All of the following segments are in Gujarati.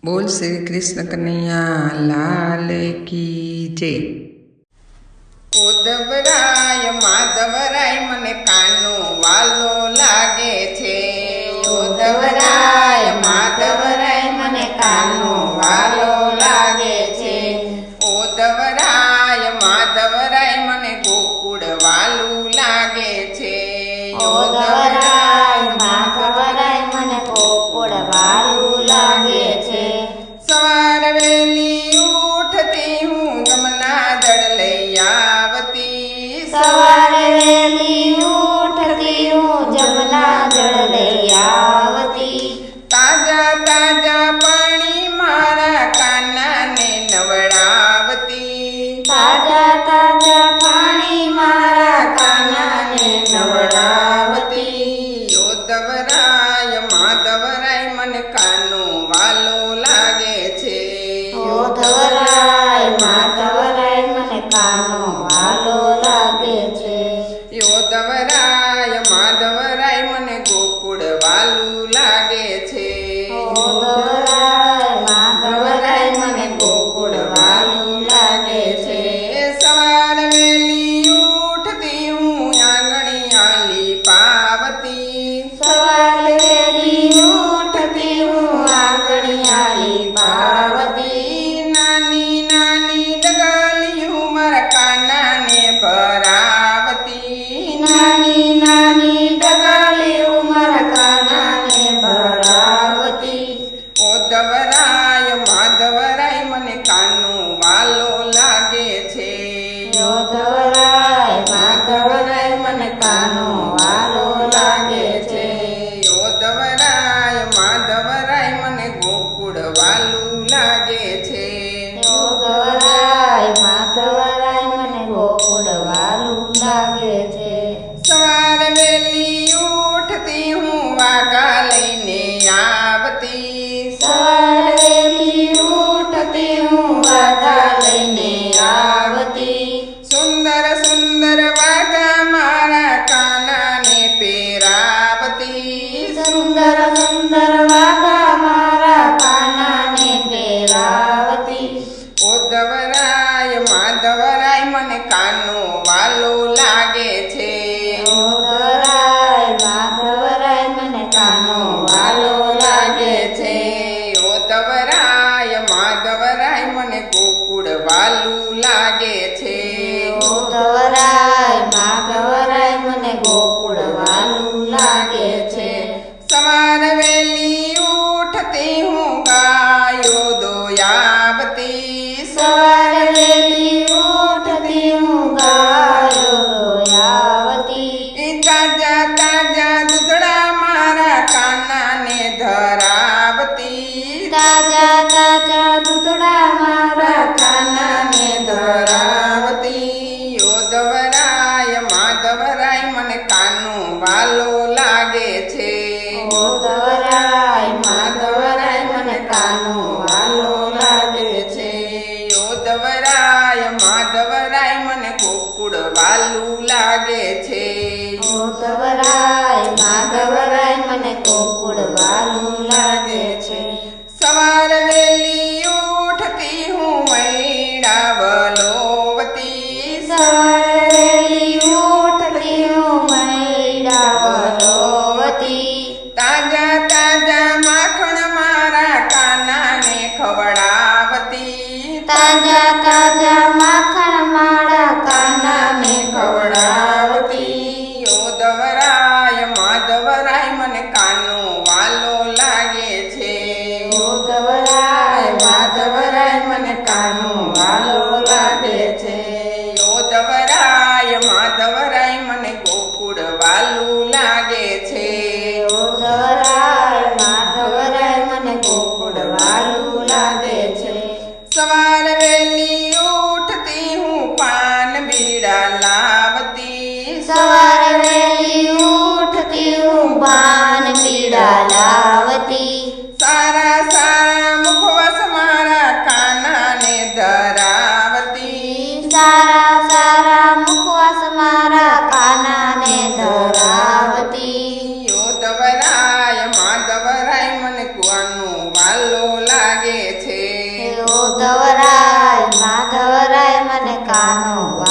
બોલ શ્રી કૃષ્ણ કનૈયા લાલ કી જય। ઉદ્ધવરાય માધવરાય મને કાનો વાલો લાગે છે। ઉદ્ધવરાય માધવરાય મને કાનો વાલો લાગે છે। ઉદ્ધવરાય માધવરાય મને ગોકુળ વાલું લાગે છે। ઉદ્ધવરાય માધવરાય મને ગોકુળ વાલું લાગે છે। સવાર વેલી ઉઠતી હું જમના જળ લઈ આવતી। સવારે વેલી ઉઠતી હું જમના જળ લઈ આવતી। તાજા તાજા પાણી મારા કાનાને નવડાવતી। તાજા તાજા પાણી મારા કાનાને નવડાવતી। ઉદ્ધવરાય માધવરાય મને કાનો વાલો લાગે છે। ઉદ્ધવરાય માધવરાય મને કાનો વાલો લાગે છે। ઉદ્ધવરાય માધવરાય મને ગોકુળ વાલું લાગે છે। ઉદ્ધવરાય માધવરાય મને ગોકુળ વાલું લાગે છે। સવાર વેલી ઉઠતી હું આંગણી આલી પાવતી। સવારે વેલી ઉઠતી હું આંગણી આલી પાવતી। નાની નાની ડગલીયું મારા કાનાને ભરાવતી। નાની નાની ડગલીયું મારા કાનાને ભરાવતી। ઉદ્ધવરાય માધવરાય મને કાનો વાલો લાગે છે। ઉદ્ધવરાય માધવરાય મને કાનો વાલો લાગે છે। ઉદ્ધવરાય માધવરાય મને ગોકુળ વાલું લાગે છે। ઉદ્ધવરાય માધવરાય મને ગોકુળ વાલું લાગે છે। સવાર વેલી ઉઠતી હું વાઘા લઈને આવતી। સવારે વેલી ઉઠતી હું વાઘા લઈને આવતી। સુંદર સુંદર વાઘા મારા કાનાને પહેરાવતી। સુંદર સુંદર વાઘા મારા કાનાને પહેરાવતી। ઉદ્ધવરાય માધવરાય મને કાનો વાલો લાગે છે। ઉદ્ધવરાય માધવરાય મને કાનો વાલો લાગે છે। ઉદ્ધવરાય માધવરાય મને ગોકુળ વાલું લાગે છે। ઉદ્ધવરાય માધવરાય મને ગોકુળ વાલું લાગે છે। સવાર વેલી ઉઠતી હું ગાયો દોયાવતી। સવારે વેલી ઉઠતી હું ગાયો દોયાવતી। તાજા તાજા દૂધડા મારા કાનાને ધરાવતી। તાજા તાજા દૂધડા મારા કાનાને ધરાવતી। ઉદ્ધવરાય માધવરાય મને કાનો વાલો લાગે છે। ઉદ્ધવરાય માધવરાય મને કાનો વાલો લાગે છે। ઉદ્ધવરાય માધવરાય મને ગોકુળ વાલું લાગે છે। ઉદ્ધવરાય માધવરાય મને ગોકુળ વાલું લાગે છે। સવાર વેલી ઉઠતી હું મૈડા વલોવતી। સવારે વેલી ઉઠતી હું મૈડા વલોવતી। તાજા તાજા માખણ મારા કાનાને ખવડાવતી। તાજા તાજા માખણ મારા કાનાને ખવડાવતી। ઉદ્ધવરાય માધવરાય મને કાનો વાલો લાગે છે। ઉદ્ધવરાય માધવરાય મને કાનો વાલો લાગે છે। ઉદ્ધવરાય માધવરાય મને ગોકુળ વાલું લાગે છે। ઉદ્ધવરાય માધવરાય મને ગોકુળ વાલું લાગે છે। સવાર વેલી ઉઠતી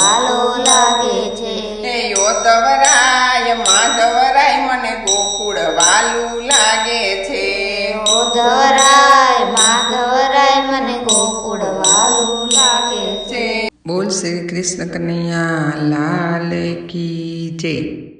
વાલો લાગે છે. હે યોધવરાય માધવરાય મને ગોકુળ વાલું લાગે છે. ઉધવરાય માધવરાય મને ગોકુળ વાલું લાગે છે. બોલ શ્રી કૃષ્ણ કનૈયા લાલ કી જય.